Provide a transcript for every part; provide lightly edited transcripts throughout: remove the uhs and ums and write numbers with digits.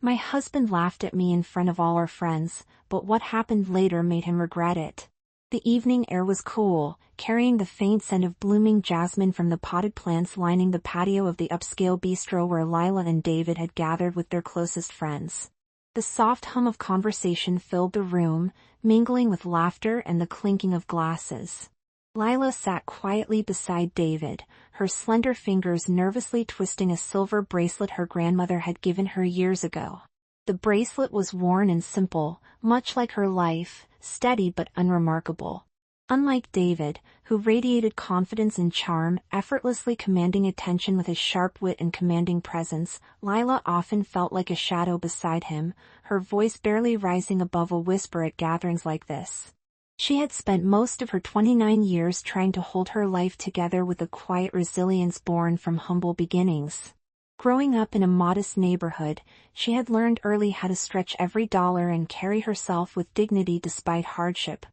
My husband laughed at me in front of all our friends, but what happened later made him regret it. The evening air was cool, carrying the faint scent of blooming jasmine from the potted plants lining the patio of the upscale bistro where Lila and David had gathered with their closest friends. The soft hum of conversation filled the room, mingling with laughter and the clinking of glasses. Lila sat quietly beside David, her slender fingers nervously twisting a silver bracelet her grandmother had given her years ago. The bracelet was worn and simple, much like her life, steady but unremarkable. Unlike David, who radiated confidence and charm, effortlessly commanding attention with his sharp wit and commanding presence, Lila often felt like a shadow beside him, her voice barely rising above a whisper at gatherings like this. She had spent most of her 29 years trying to hold her life together with a quiet resilience born from humble beginnings. Growing up in a modest neighborhood, she had learned early how to stretch every dollar and carry herself with dignity despite hardship.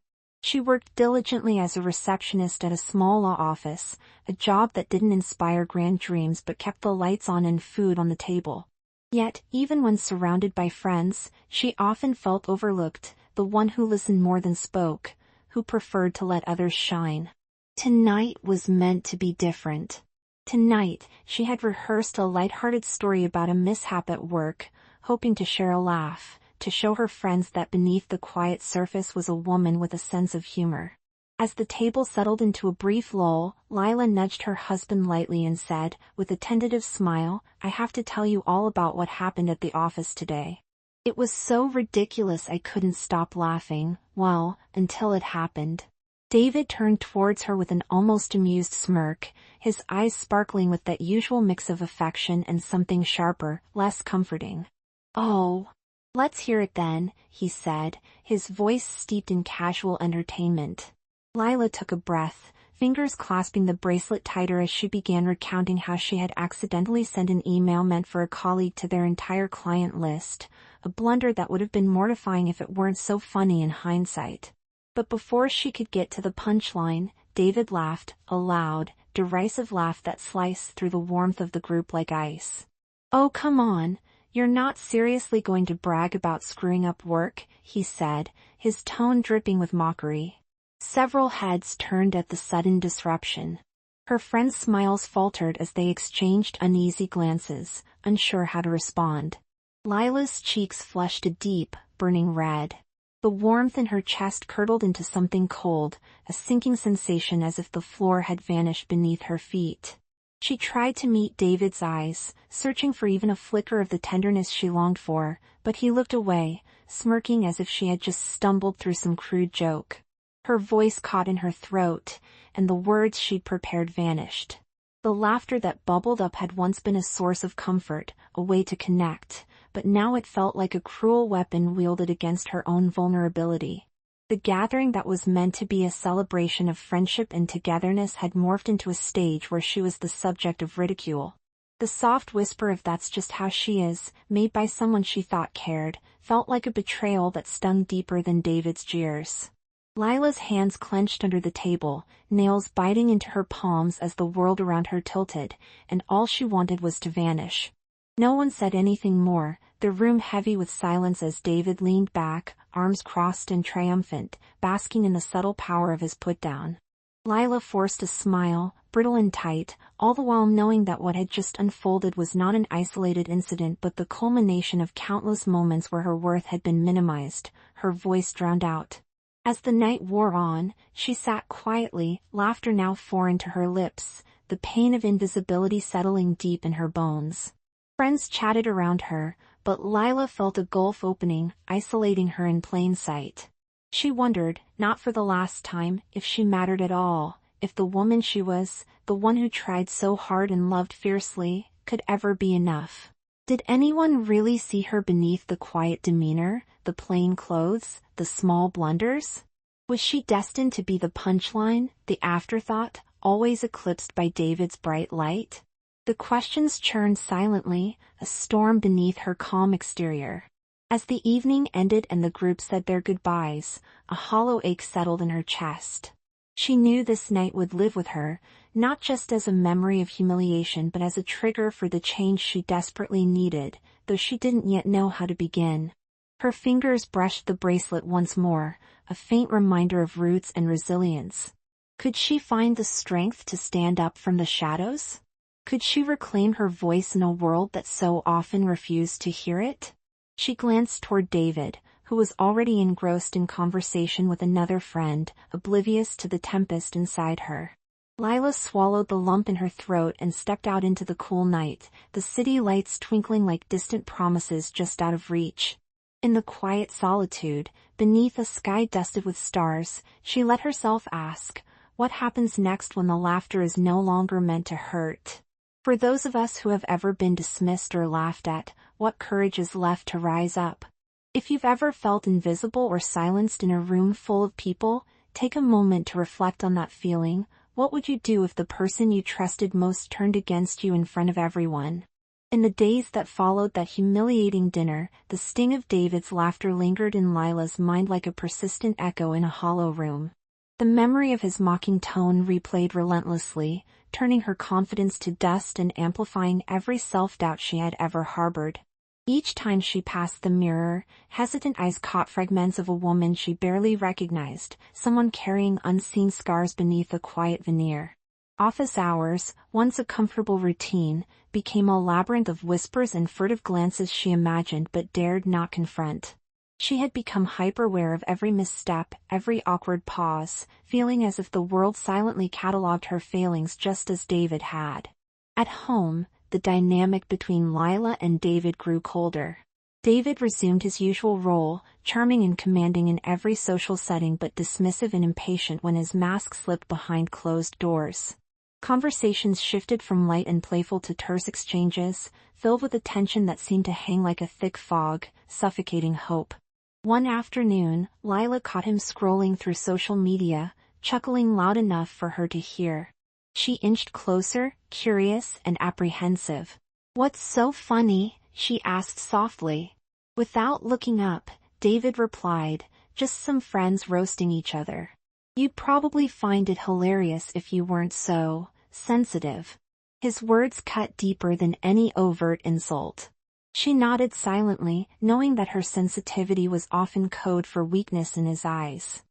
She worked diligently as a receptionist at a small law office, a job that didn't inspire grand dreams but kept the lights on and food on the table. Yet, even when surrounded by friends, she often felt overlooked, the one who listened more than spoke, who preferred to let others shine. Tonight was meant to be different. Tonight, she had rehearsed a lighthearted story about a mishap at work, hoping to share a laugh, to show her friends that beneath the quiet surface was a woman with a sense of humor. As the table settled into a brief lull, Lila nudged her husband lightly and said, with a tentative smile, "I have to tell you all about what happened at the office today. It was so ridiculous I couldn't stop laughing, well, until it happened." David turned towards her with an almost amused smirk, his eyes sparkling with that usual mix of affection and something sharper, less comforting. "Oh, let's hear it then," he said, his voice steeped in casual entertainment. Lila took a breath, fingers clasping the bracelet tighter as she began recounting how she had accidentally sent an email meant for a colleague to their entire client list, a blunder that would have been mortifying if it weren't so funny in hindsight. But before she could get to the punchline, David laughed, a loud, derisive laugh that sliced through the warmth of the group like ice. "Oh, come on, you're not seriously going to brag about screwing up work," he said, his tone dripping with mockery. Several heads turned at the sudden disruption. Her friends' smiles faltered as they exchanged uneasy glances, unsure how to respond. Lila's cheeks flushed a deep, burning red. The warmth in her chest curdled into something cold, a sinking sensation as if the floor had vanished beneath her feet. She tried to meet David's eyes, searching for even a flicker of the tenderness she longed for, but he looked away, smirking as if she had just stumbled through some crude joke. Her voice caught in her throat, and the words she'd prepared vanished. The laughter that bubbled up had once been a source of comfort, a way to connect, but now it felt like a cruel weapon wielded against her own vulnerability. The gathering that was meant to be a celebration of friendship and togetherness had morphed into a stage where she was the subject of ridicule. The soft whisper of "that's just how she is," made by someone she thought cared, felt like a betrayal that stung deeper than David's jeers. Lila's hands clenched under the table, nails biting into her palms as the world around her tilted, and all she wanted was to vanish. No one said anything more, the room heavy with silence as David leaned back, arms crossed and triumphant, basking in the subtle power of his put-down. Lila forced a smile, brittle and tight, all the while knowing that what had just unfolded was not an isolated incident but the culmination of countless moments where her worth had been minimized, her voice drowned out. As the night wore on, she sat quietly, laughter now foreign to her lips, the pain of invisibility settling deep in her bones. Friends chatted around her, but Lila felt a gulf opening, isolating her in plain sight. She wondered, not for the last time, if she mattered at all, if the woman she was, the one who tried so hard and loved fiercely, could ever be enough. Did anyone really see her beneath the quiet demeanor, the plain clothes, the small blunders? Was she destined to be the punchline, the afterthought, always eclipsed by David's bright light? The questions churned silently, a storm beneath her calm exterior. As the evening ended and the group said their goodbyes, a hollow ache settled in her chest. She knew this night would live with her, not just as a memory of humiliation but as a trigger for the change she desperately needed, though she didn't yet know how to begin. Her fingers brushed the bracelet once more, a faint reminder of roots and resilience. Could she find the strength to stand up from the shadows? Could she reclaim her voice in a world that so often refused to hear it? She glanced toward David, who was already engrossed in conversation with another friend, oblivious to the tempest inside her. Lila swallowed the lump in her throat and stepped out into the cool night, the city lights twinkling like distant promises just out of reach. In the quiet solitude, beneath a sky dusted with stars, she let herself ask, what happens next when the laughter is no longer meant to hurt? For those of us who have ever been dismissed or laughed at, what courage is left to rise up? If you've ever felt invisible or silenced in a room full of people, take a moment to reflect on that feeling. What would you do if the person you trusted most turned against you in front of everyone? In the days that followed that humiliating dinner, the sting of David's laughter lingered in Lila's mind like a persistent echo in a hollow room. The memory of his mocking tone replayed relentlessly, turning her confidence to dust and amplifying every self-doubt she had ever harbored. Each time she passed the mirror, hesitant eyes caught fragments of a woman she barely recognized, someone carrying unseen scars beneath a quiet veneer. Office hours, once a comfortable routine, became a labyrinth of whispers and furtive glances she imagined but dared not confront. She had become hyper-aware of every misstep, every awkward pause, feeling as if the world silently catalogued her failings just as David had. At home, the dynamic between Lila and David grew colder. David resumed his usual role, charming and commanding in every social setting but dismissive and impatient when his mask slipped behind closed doors. Conversations shifted from light and playful to terse exchanges, filled with a tension that seemed to hang like a thick fog, suffocating hope. One afternoon, Lila caught him scrolling through social media, chuckling loud enough for her to hear. She inched closer, curious and apprehensive. "What's so funny?" she asked softly. Without looking up, David replied, "Just some friends roasting each other. You'd probably find it hilarious if you weren't so sensitive." His words cut deeper than any overt insult. She nodded silently, knowing that her sensitivity was often code for weakness in his eyes.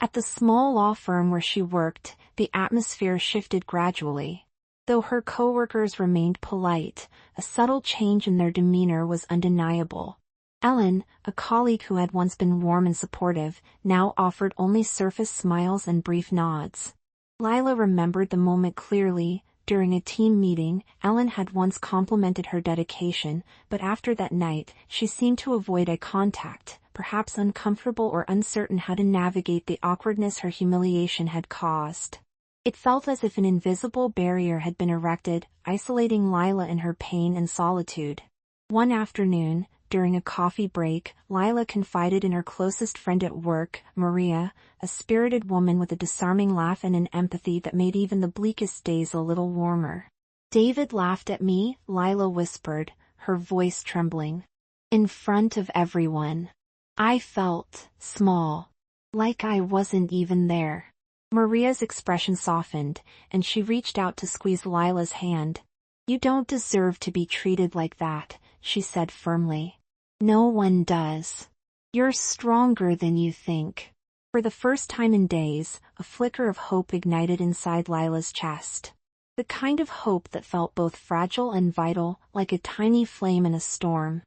At the small law firm where she worked, the atmosphere shifted gradually. Though her coworkers remained polite, a subtle change in their demeanor was undeniable. Ellen, a colleague who had once been warm and supportive, now offered only surface smiles and brief nods. Lila remembered the moment clearly. During a team meeting, Ellen had once complimented her dedication, but after that night, she seemed to avoid eye contact, perhaps uncomfortable or uncertain how to navigate the awkwardness her humiliation had caused. It felt as if an invisible barrier had been erected, isolating Lila in her pain and solitude. One afternoon, during a coffee break, Lila confided in her closest friend at work, Maria, a spirited woman with a disarming laugh and an empathy that made even the bleakest days a little warmer. "David laughed at me," Lila whispered, her voice trembling. "In front of everyone. I felt small. Like I wasn't even there." Maria's expression softened, and she reached out to squeeze Lila's hand. "You don't deserve to be treated like that," she said firmly. "No one does. You're stronger than you think." For the first time in days, a flicker of hope ignited inside Lila's chest. The kind of hope that felt both fragile and vital, like a tiny flame in a storm.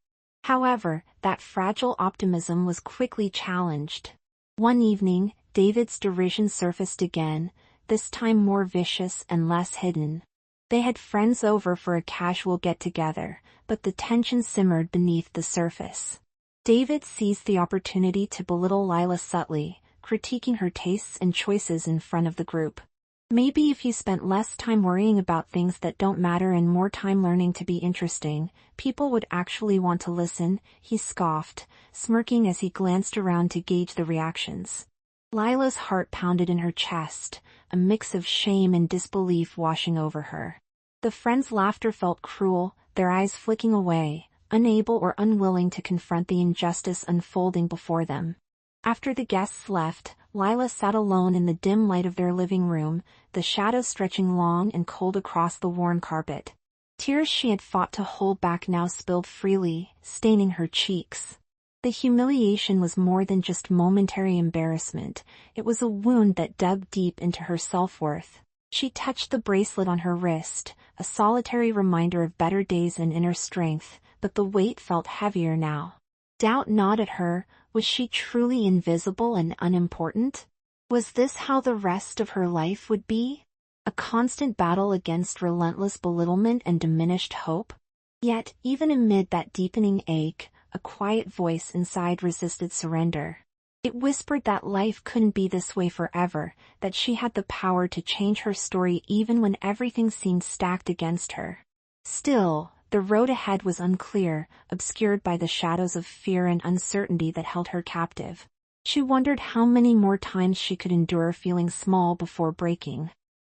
However, that fragile optimism was quickly challenged. One evening, David's derision surfaced again, this time more vicious and less hidden. They had friends over for a casual get-together, but the tension simmered beneath the surface. David seized the opportunity to belittle Lila subtly, critiquing her tastes and choices in front of the group. "Maybe if you spent less time worrying about things that don't matter and more time learning to be interesting, people would actually want to listen," he scoffed, smirking as he glanced around to gauge the reactions. Lila's heart pounded in her chest, a mix of shame and disbelief washing over her. The friends' laughter felt cruel, their eyes flicking away, unable or unwilling to confront the injustice unfolding before them. After the guests left, Lila sat alone in the dim light of their living room, the shadows stretching long and cold across the worn carpet. Tears she had fought to hold back now spilled freely, staining her cheeks. The humiliation was more than just momentary embarrassment, it was a wound that dug deep into her self-worth. She touched the bracelet on her wrist, a solitary reminder of better days and inner strength, but the weight felt heavier now. Doubt gnawed at her. Was she truly invisible and unimportant? Was this how the rest of her life would be? A constant battle against relentless belittlement and diminished hope? Yet, even amid that deepening ache, a quiet voice inside resisted surrender. It whispered that life couldn't be this way forever, that she had the power to change her story even when everything seemed stacked against her. Still, the road ahead was unclear, obscured by the shadows of fear and uncertainty that held her captive. She wondered how many more times she could endure feeling small before breaking.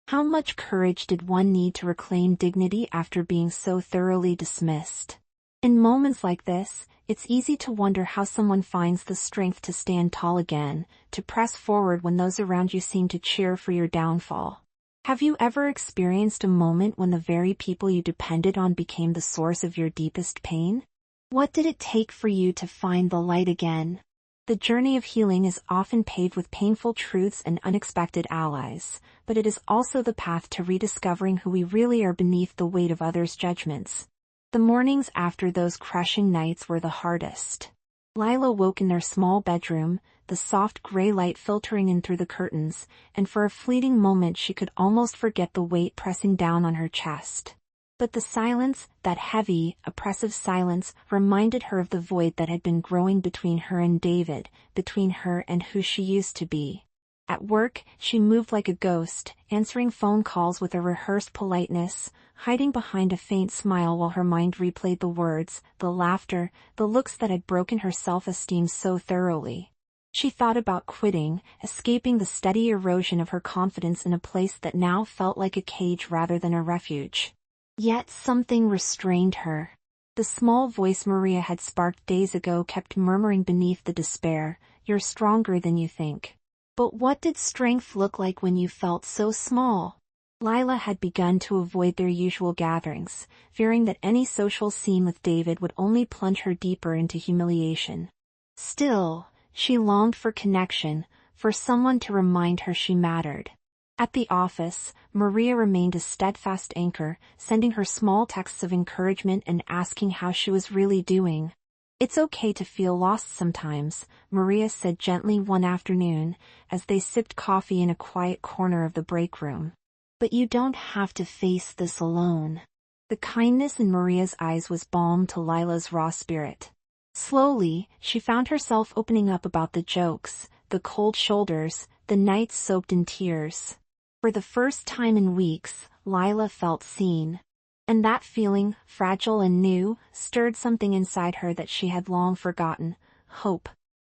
How much courage did one need to reclaim dignity after being so thoroughly dismissed? In moments like this, it's easy to wonder how someone finds the strength to stand tall again, to press forward when those around you seem to cheer for your downfall. Have you ever experienced a moment when the very people you depended on became the source of your deepest pain? What did it take for you to find the light again? The journey of healing is often paved with painful truths and unexpected allies, but it is also the path to rediscovering who we really are beneath the weight of others' judgments. The mornings after those crushing nights were the hardest. Lila woke in their small bedroom, the soft gray light filtering in through the curtains, and for a fleeting moment she could almost forget the weight pressing down on her chest. But the silence, that heavy, oppressive silence, reminded her of the void that had been growing between her and David, between her and who she used to be. At work, she moved like a ghost, answering phone calls with a rehearsed politeness, hiding behind a faint smile while her mind replayed the words, the laughter, the looks that had broken her self-esteem so thoroughly. She thought about quitting, escaping the steady erosion of her confidence in a place that now felt like a cage rather than a refuge. Yet something restrained her. The small voice Maria had sparked days ago kept murmuring beneath the despair, "You're stronger than you think." But what did strength look like when you felt so small? Lila had begun to avoid their usual gatherings, fearing that any social scene with David would only plunge her deeper into humiliation. Still, she longed for connection, for someone to remind her she mattered. At the office, Maria remained a steadfast anchor, sending her small texts of encouragement and asking how she was really doing. "It's okay to feel lost sometimes," Maria said gently one afternoon, as they sipped coffee in a quiet corner of the break room. "But you don't have to face this alone." The kindness in Maria's eyes was balm to Lila's raw spirit. Slowly, she found herself opening up about the jokes, the cold shoulders, the nights soaked in tears. For the first time in weeks, Lila felt seen. And that feeling, fragile and new, stirred something inside her that she had long forgotten: hope.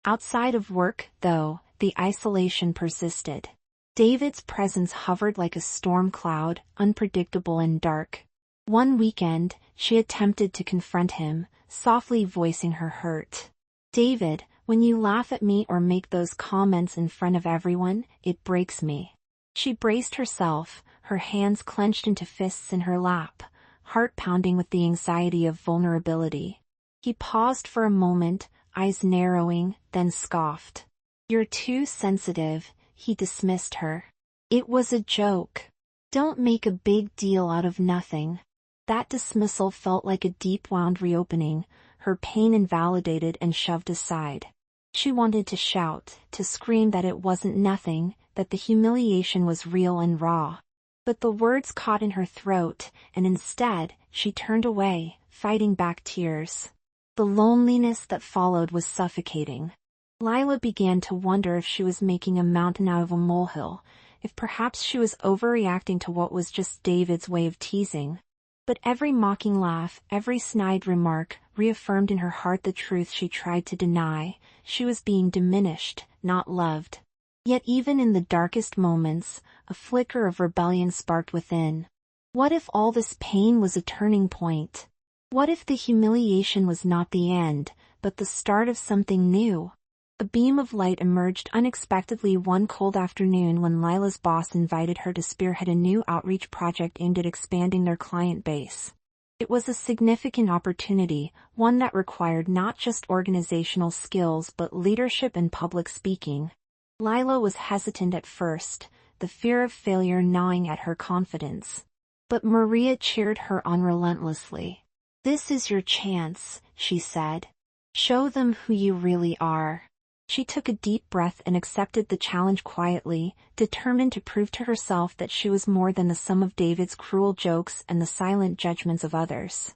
Outside of work, though, the isolation persisted. David's presence hovered like a storm cloud, unpredictable and dark. One weekend, she attempted to confront him, softly voicing her hurt. "David, when you laugh at me or make those comments in front of everyone, it breaks me." She braced herself, her hands clenched into fists in her lap, heart pounding with the anxiety of vulnerability. He paused for a moment, eyes narrowing, then scoffed. "You're too sensitive," he dismissed her. It was a joke. Don't make a big deal out of nothing. That dismissal felt like a deep-wound reopening, her pain invalidated and shoved aside. She wanted to shout, to scream that it wasn't nothing, that the humiliation was real and raw. But the words caught in her throat, and instead, she turned away, fighting back tears. The loneliness that followed was suffocating. Lila began to wonder if she was making a mountain out of a molehill, if perhaps she was overreacting to what was just David's way of teasing. But every mocking laugh, every snide remark, reaffirmed in her heart the truth she tried to deny: she was being diminished, not loved. Yet even in the darkest moments, a flicker of rebellion sparked within. What if all this pain was a turning point? What if the humiliation was not the end, but the start of something new? A beam of light emerged unexpectedly one cold afternoon when Lila's boss invited her to spearhead a new outreach project aimed at expanding their client base. It was a significant opportunity, one that required not just organizational skills but leadership and public speaking. Lila was hesitant at first, the fear of failure gnawing at her confidence. But Maria cheered her on relentlessly. "This is your chance," she said. "Show them who you really are." She took a deep breath and accepted the challenge quietly, determined to prove to herself that she was more than the sum of David's cruel jokes and the silent judgments of others.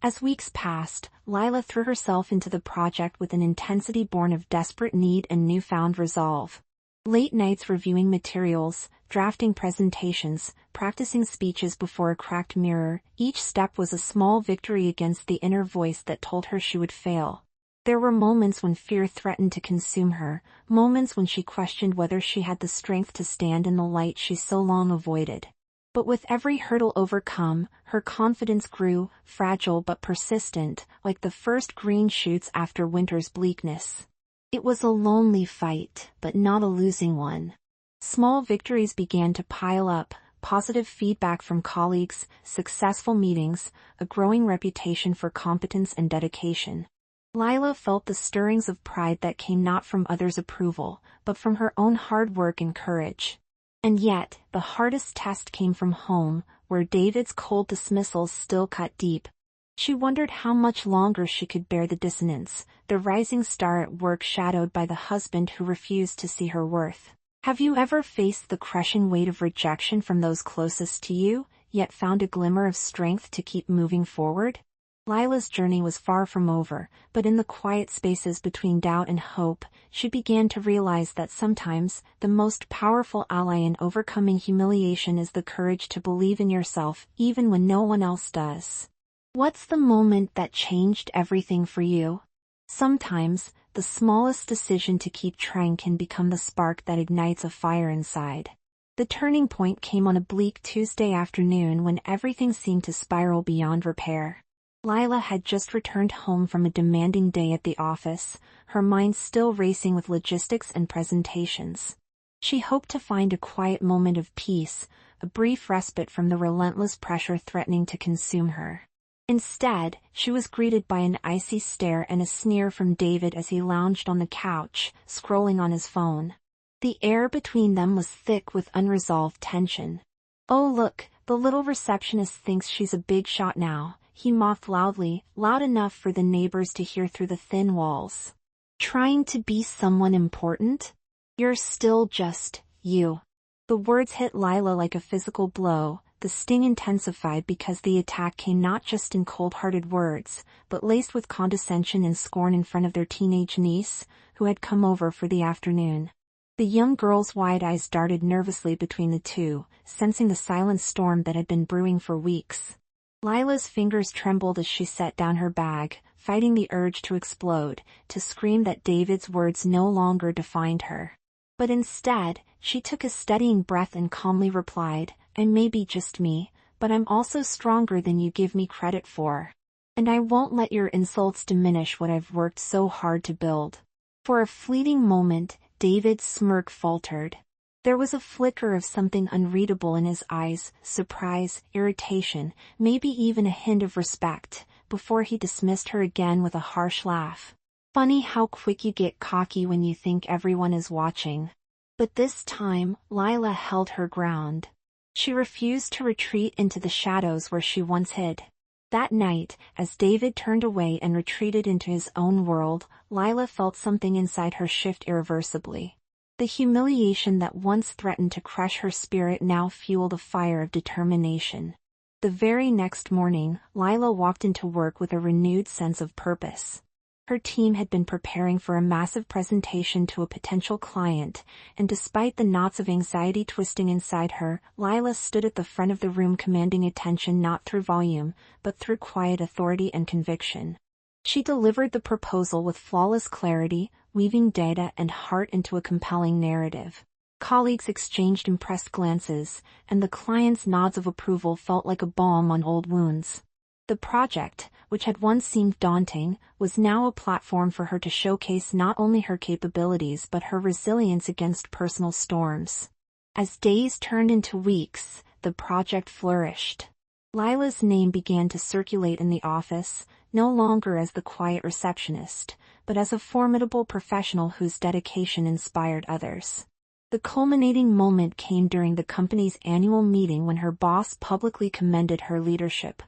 As weeks passed, Lila threw herself into the project with an intensity born of desperate need and newfound resolve. Late nights reviewing materials, drafting presentations, practicing speeches before a cracked mirror, each step was a small victory against the inner voice that told her she would fail. There were moments when fear threatened to consume her, moments when she questioned whether she had the strength to stand in the light she so long avoided. But with every hurdle overcome, her confidence grew, fragile but persistent, like the first green shoots after winter's bleakness. It was a lonely fight, but not a losing one. Small victories began to pile up, positive feedback from colleagues, successful meetings, a growing reputation for competence and dedication. Lila felt the stirrings of pride that came not from others' approval, but from her own hard work and courage. And yet, the hardest test came from home, where David's cold dismissals still cut deep. She wondered how much longer she could bear the dissonance, the rising star at work shadowed by the husband who refused to see her worth. Have you ever faced the crushing weight of rejection from those closest to you, yet found a glimmer of strength to keep moving forward? Lila's journey was far from over, but in the quiet spaces between doubt and hope, she began to realize that sometimes, the most powerful ally in overcoming humiliation is the courage to believe in yourself even when no one else does. What's the moment that changed everything for you? Sometimes, the smallest decision to keep trying can become the spark that ignites a fire inside. The turning point came on a bleak Tuesday afternoon when everything seemed to spiral beyond repair. Lila had just returned home from a demanding day at the office, her mind still racing with logistics and presentations. She hoped to find a quiet moment of peace, a brief respite from the relentless pressure threatening to consume her. Instead, she was greeted by an icy stare and a sneer from David as he lounged on the couch, scrolling on his phone. The air between them was thick with unresolved tension. "Oh look, the little receptionist thinks she's a big shot now," he mocked loudly, loud enough for the neighbors to hear through the thin walls. "Trying to be someone important? You're still just you." The words hit Lila like a physical blow, the sting intensified because the attack came not just in cold-hearted words, but laced with condescension and scorn in front of their teenage niece, who had come over for the afternoon. The young girl's wide eyes darted nervously between the two, sensing the silent storm that had been brewing for weeks. Lila's fingers trembled as she set down her bag, fighting the urge to explode, to scream that David's words no longer defined her. But instead, she took a steadying breath and calmly replied, "I may be just me, but I'm also stronger than you give me credit for. And I won't let your insults diminish what I've worked so hard to build." For a fleeting moment, David's smirk faltered. There was a flicker of something unreadable in his eyes, surprise, irritation, maybe even a hint of respect, before he dismissed her again with a harsh laugh. "Funny how quick you get cocky when you think everyone is watching." But this time, Lila held her ground. She refused to retreat into the shadows where she once hid. That night, as David turned away and retreated into his own world, Lila felt something inside her shift irreversibly. The humiliation that once threatened to crush her spirit now fueled a fire of determination. The very next morning, Lila walked into work with a renewed sense of purpose. Her team had been preparing for a massive presentation to a potential client, and despite the knots of anxiety twisting inside her, Lila stood at the front of the room commanding attention not through volume, but through quiet authority and conviction. She delivered the proposal with flawless clarity, weaving data and heart into a compelling narrative. Colleagues exchanged impressed glances, and the client's nods of approval felt like a balm on old wounds. The project, which had once seemed daunting, was now a platform for her to showcase not only her capabilities but her resilience against personal storms. As days turned into weeks, the project flourished. Lila's name began to circulate in the office, no longer as the quiet receptionist, but as a formidable professional whose dedication inspired others. The culminating moment came during the company's annual meeting when her boss publicly commended her leadership.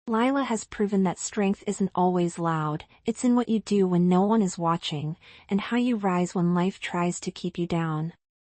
Lila has proven that strength isn't always loud, it's in what you do when no one is watching, and how you rise when life tries to keep you down.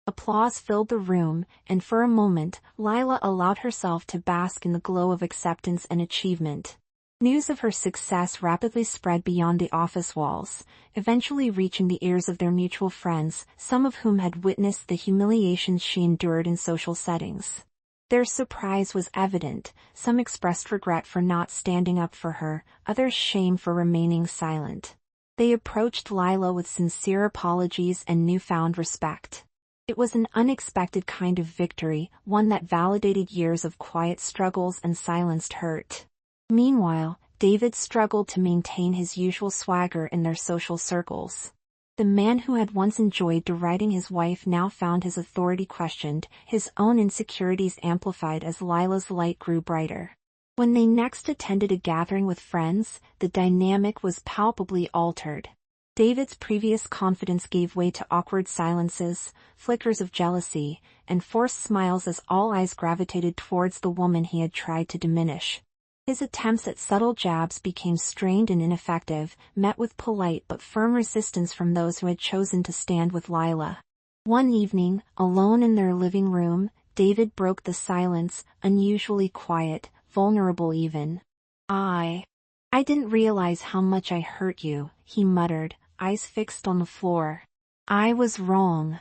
Applause filled the room, and for a moment, Lila allowed herself to bask in the glow of acceptance and achievement. News of her success rapidly spread beyond the office walls, eventually reaching the ears of their mutual friends, some of whom had witnessed the humiliations she endured in social settings. Their surprise was evident. Some expressed regret for not standing up for her, others shame for remaining silent. They approached Lila with sincere apologies and newfound respect. It was an unexpected kind of victory, one that validated years of quiet struggles and silenced hurt. Meanwhile, David struggled to maintain his usual swagger in their social circles. The man who had once enjoyed deriding his wife now found his authority questioned, his own insecurities amplified as Lila's light grew brighter. When they next attended a gathering with friends, the dynamic was palpably altered. David's previous confidence gave way to awkward silences, flickers of jealousy, and forced smiles as all eyes gravitated towards the woman he had tried to diminish. His attempts at subtle jabs became strained and ineffective, met with polite but firm resistance from those who had chosen to stand with Lila. One evening, alone in their living room, David broke the silence, unusually quiet, vulnerable even. I didn't realize how much I hurt you," he muttered, eyes fixed on the floor. "I was wrong.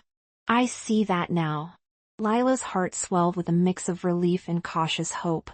I see that now." Lila's heart swelled with a mix of relief and cautious hope.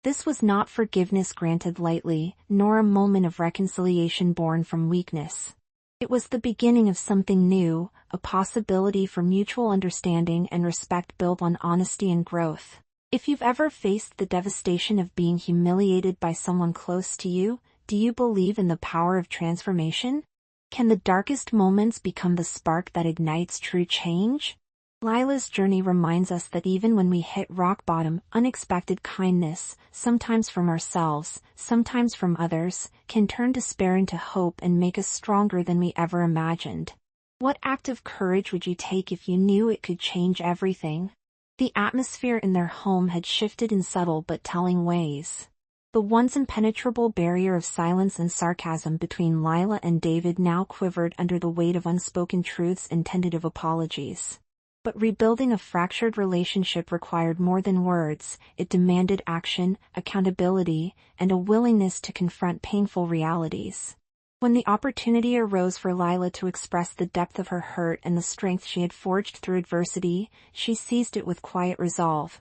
This was not forgiveness granted lightly, nor a moment of reconciliation born from weakness. It was the beginning of something new, a possibility for mutual understanding and respect built on honesty and growth. If you've ever faced the devastation of being humiliated by someone close to you, do you believe in the power of transformation? Can the darkest moments become the spark that ignites true change? Lila's journey reminds us that even when we hit rock bottom, unexpected kindness, sometimes from ourselves, sometimes from others, can turn despair into hope and make us stronger than we ever imagined. What act of courage would you take if you knew it could change everything? The atmosphere in their home had shifted in subtle but telling ways. The once impenetrable barrier of silence and sarcasm between Lila and David now quivered under the weight of unspoken truths and tentative apologies. But rebuilding a fractured relationship required more than words. It demanded action, accountability, and a willingness to confront painful realities. When the opportunity arose for Lila to express the depth of her hurt and the strength she had forged through adversity, she seized it with quiet resolve.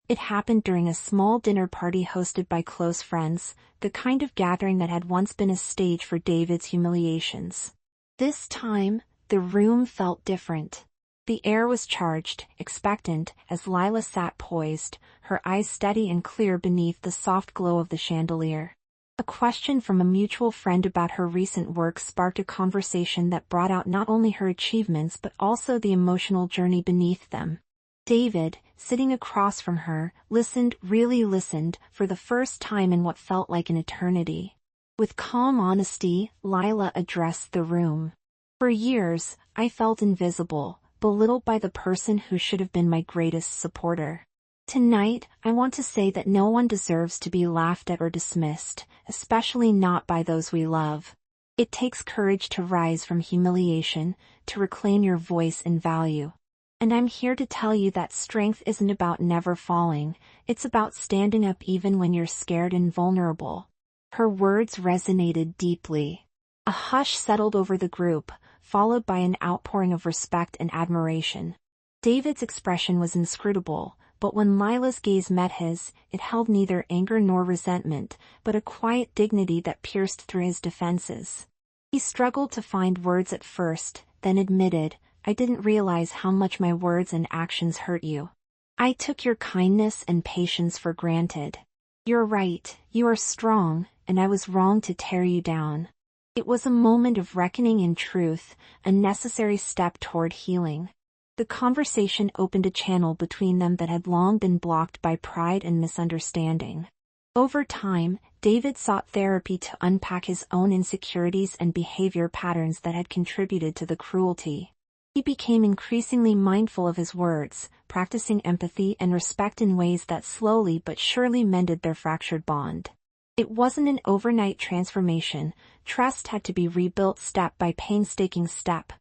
It happened during a small dinner party hosted by close friends, the kind of gathering that had once been a stage for David's humiliations. This time, the room felt different. The air was charged, expectant, as Lila sat poised, her eyes steady and clear beneath the soft glow of the chandelier. A question from a mutual friend about her recent work sparked a conversation that brought out not only her achievements but also the emotional journey beneath them. David, sitting across from her, really listened, for the first time in what felt like an eternity. With calm honesty, Lila addressed the room. "For years, I felt invisible, belittled by the person who should have been my greatest supporter. Tonight, I want to say that no one deserves to be laughed at or dismissed, especially not by those we love. It takes courage to rise from humiliation, to reclaim your voice and value. And I'm here to tell you that strength isn't about never falling, it's about standing up even when you're scared and vulnerable." Her words resonated deeply. A hush settled over the group, followed by an outpouring of respect and admiration. David's expression was inscrutable, but when Lila's gaze met his, it held neither anger nor resentment, but a quiet dignity that pierced through his defenses. He struggled to find words at first, then admitted, "I didn't realize how much my words and actions hurt you. I took your kindness and patience for granted. You're right, you are strong, and I was wrong to tear you down." It was a moment of reckoning in truth, a necessary step toward healing. The conversation opened a channel between them that had long been blocked by pride and misunderstanding. Over time, David sought therapy to unpack his own insecurities and behavior patterns that had contributed to the cruelty. He became increasingly mindful of his words, practicing empathy and respect in ways that slowly but surely mended their fractured bond. It wasn't an overnight transformation. Trust had to be rebuilt step by painstaking step.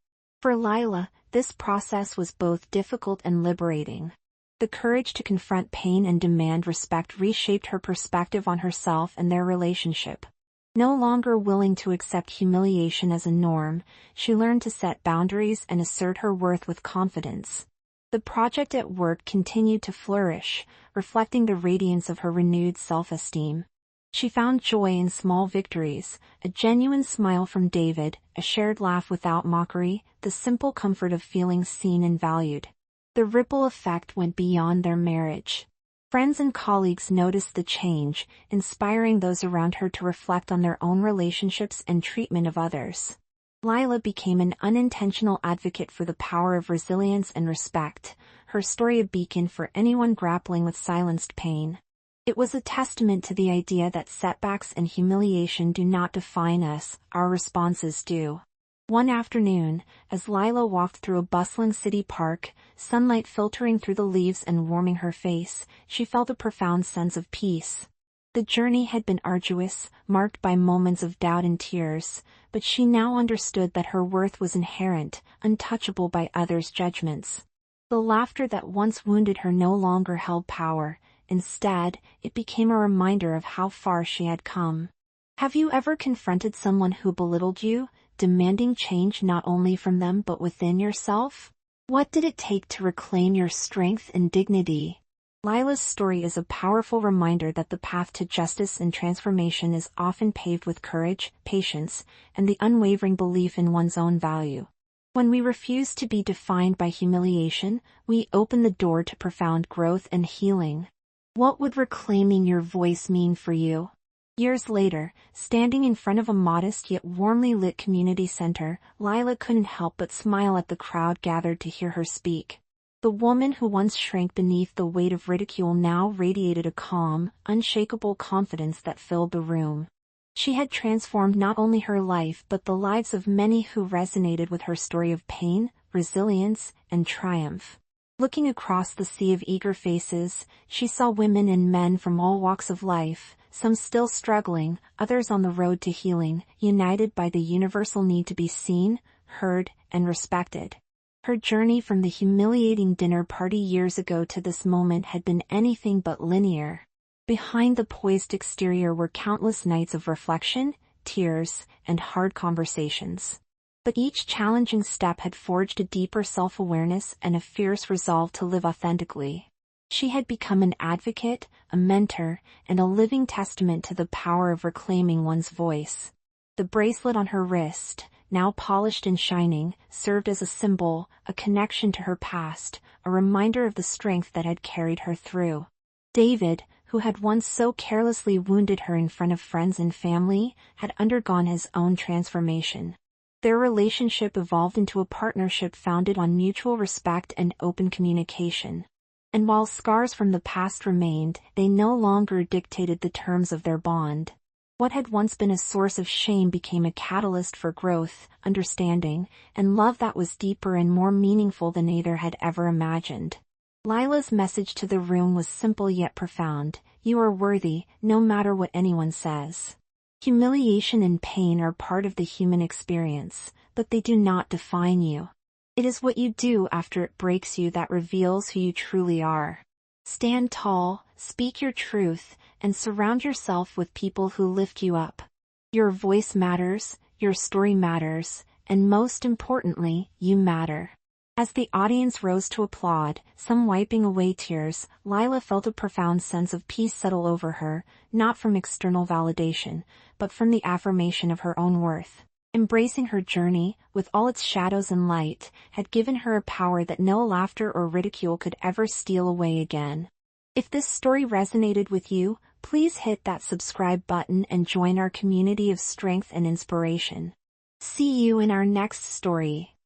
For Lila, this process was both difficult and liberating. The courage to confront pain and demand respect reshaped her perspective on herself and their relationship. No longer willing to accept humiliation as a norm, she learned to set boundaries and assert her worth with confidence. The project at work continued to flourish, reflecting the radiance of her renewed self-esteem. She found joy in small victories, a genuine smile from David, a shared laugh without mockery, the simple comfort of feeling seen and valued. The ripple effect went beyond their marriage. Friends and colleagues noticed the change, inspiring those around her to reflect on their own relationships and treatment of others. Lila became an unintentional advocate for the power of resilience and respect, her story a beacon for anyone grappling with silenced pain. It was a testament to the idea that setbacks and humiliation do not define us, our responses do. One afternoon, as Lila walked through a bustling city park, sunlight filtering through the leaves and warming her face, she felt a profound sense of peace. The journey had been arduous, marked by moments of doubt and tears, but she now understood that her worth was inherent, untouchable by others' judgments. The laughter that once wounded her no longer held power. Instead, it became a reminder of how far she had come. Have you ever confronted someone who belittled you, demanding change not only from them but within yourself? What did it take to reclaim your strength and dignity? Lila's story is a powerful reminder that the path to justice and transformation is often paved with courage, patience, and the unwavering belief in one's own value. When we refuse to be defined by humiliation, we open the door to profound growth and healing. What would reclaiming your voice mean for you? Years later, standing in front of a modest yet warmly lit community center, Lila couldn't help but smile at the crowd gathered to hear her speak. The woman who once shrank beneath the weight of ridicule now radiated a calm, unshakable confidence that filled the room. She had transformed not only her life but the lives of many who resonated with her story of pain, resilience, and triumph. Looking across the sea of eager faces, she saw women and men from all walks of life, some still struggling, others on the road to healing, united by the universal need to be seen, heard, and respected. Her journey from the humiliating dinner party years ago to this moment had been anything but linear. Behind the poised exterior were countless nights of reflection, tears, and hard conversations. But each challenging step had forged a deeper self-awareness and a fierce resolve to live authentically. She had become an advocate, a mentor, and a living testament to the power of reclaiming one's voice. The bracelet on her wrist, now polished and shining, served as a symbol, a connection to her past, a reminder of the strength that had carried her through. David, who had once so carelessly wounded her in front of friends and family, had undergone his own transformation. Their relationship evolved into a partnership founded on mutual respect and open communication. And while scars from the past remained, they no longer dictated the terms of their bond. What had once been a source of shame became a catalyst for growth, understanding, and love that was deeper and more meaningful than either had ever imagined. Lila's message to the room was simple yet profound: you are worthy, no matter what anyone says. Humiliation and pain are part of the human experience, but they do not define you. It is what you do after it breaks you that reveals who you truly are. Stand tall, speak your truth, and surround yourself with people who lift you up. Your voice matters, your story matters, and most importantly, you matter. As the audience rose to applaud, some wiping away tears, Lila felt a profound sense of peace settle over her, not from external validation, but from the affirmation of her own worth. Embracing her journey, with all its shadows and light, had given her a power that no laughter or ridicule could ever steal away again. If this story resonated with you, please hit that subscribe button and join our community of strength and inspiration. See you in our next story.